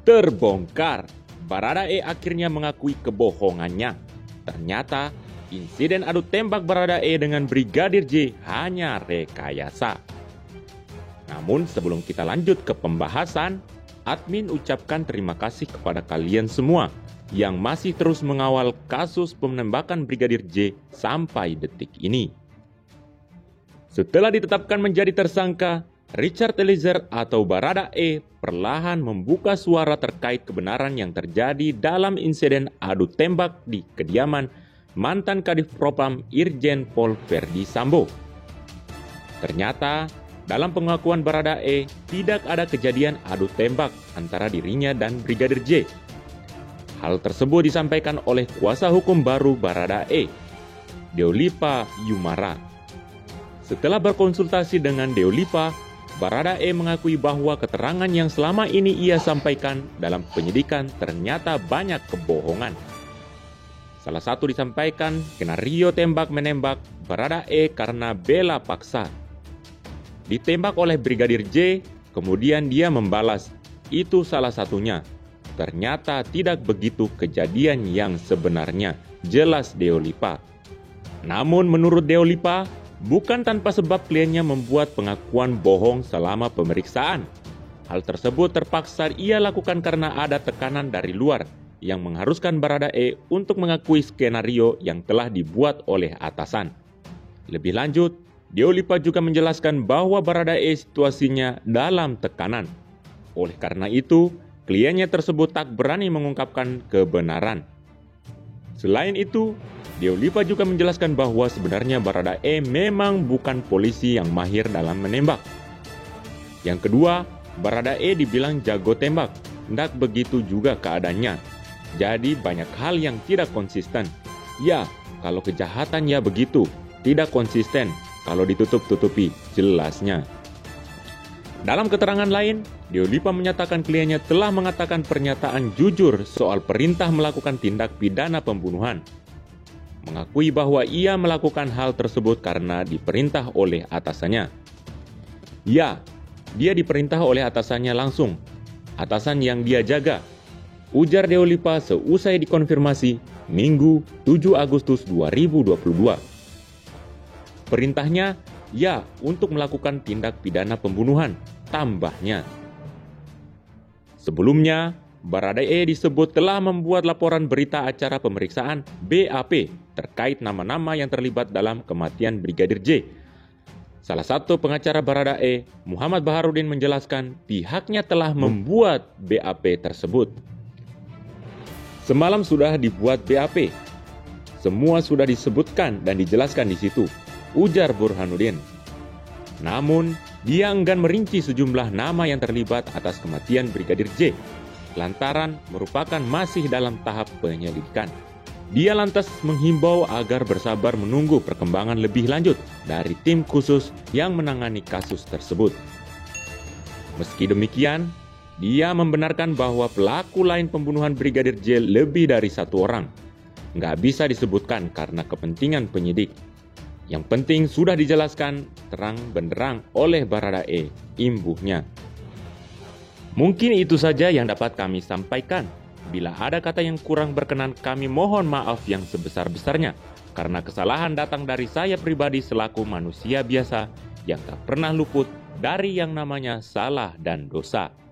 Terbongkar, Baradae akhirnya mengakui kebohongannya. Ternyata insiden adu tembak Baradae dengan Brigadir J hanya rekayasa. Namun sebelum kita lanjut ke pembahasan, admin ucapkan terima kasih kepada kalian semua yang masih terus mengawal kasus penembakan Brigadir J sampai detik ini. Setelah ditetapkan menjadi tersangka, Richard Eliezer atau Baradae perlahan membuka suara terkait kebenaran yang terjadi dalam insiden adu tembak di kediaman mantan Kadif Propam Irjen Pol Verdi Sambo. Ternyata, dalam pengakuan Baradae, tidak ada kejadian adu tembak antara dirinya dan Brigadir J. Hal tersebut disampaikan oleh kuasa hukum baru Baradae, Deolipa Yumara. Setelah berkonsultasi dengan Deolipa, Baradae mengakui bahwa keterangan yang selama ini ia sampaikan dalam penyidikan ternyata banyak kebohongan. Salah satu disampaikan skenario tembak-menembak Baradae karena bela paksa. Ditembak oleh Brigadir J, kemudian dia membalas, itu salah satunya. Ternyata tidak begitu kejadian yang sebenarnya, jelas Deolipa. Namun menurut Deolipa, bukan tanpa sebab kliennya membuat pengakuan bohong selama pemeriksaan. Hal tersebut terpaksa ia lakukan karena ada tekanan dari luar yang mengharuskan Baradae untuk mengakui skenario yang telah dibuat oleh atasan. Lebih lanjut, Deolipa juga menjelaskan bahwa Baradae situasinya dalam tekanan. Oleh karena itu, kliennya tersebut tak berani mengungkapkan kebenaran. Selain itu, Deolipa juga menjelaskan bahwa sebenarnya Baradae memang bukan polisi yang mahir dalam menembak. Yang kedua, Baradae dibilang jago tembak, tidak begitu juga keadaannya. Jadi banyak hal yang tidak konsisten. Ya, kalau kejahatan ya begitu, tidak konsisten. Kalau ditutup-tutupi, jelasnya. Dalam keterangan lain, Deolipa menyatakan kliennya telah mengatakan pernyataan jujur soal perintah melakukan tindak pidana pembunuhan. Mengakui bahwa ia melakukan hal tersebut karena diperintah oleh atasannya. Ya, dia diperintah oleh atasannya langsung, atasan yang dia jaga, ujar Deolipa seusai dikonfirmasi Minggu 7 Agustus 2022. Perintahnya, ya, untuk melakukan tindak pidana pembunuhan, tambahnya. Sebelumnya, Baradae disebut telah membuat laporan berita acara pemeriksaan BAP terkait nama-nama yang terlibat dalam kematian Brigadir J. Salah satu pengacara Baradae, Muhammad Baharudin, menjelaskan pihaknya telah membuat BAP tersebut. Semalam sudah dibuat BAP. Semua sudah disebutkan dan dijelaskan di situ, ujar Burhanuddin. Namun, dia enggan merinci sejumlah nama yang terlibat atas kematian Brigadir J, lantaran merupakan masih dalam tahap penyelidikan. Dia lantas menghimbau agar bersabar menunggu perkembangan lebih lanjut dari tim khusus yang menangani kasus tersebut. Meski demikian, dia membenarkan bahwa pelaku lain pembunuhan Brigadir J lebih dari satu orang. Nggak bisa disebutkan karena kepentingan penyidik. Yang penting sudah dijelaskan terang benderang oleh Baradae, imbuhnya. Mungkin itu saja yang dapat kami sampaikan. Bila ada kata yang kurang berkenan, kami mohon maaf yang sebesar-besarnya. Karena kesalahan datang dari saya pribadi selaku manusia biasa yang tak pernah luput dari yang namanya salah dan dosa.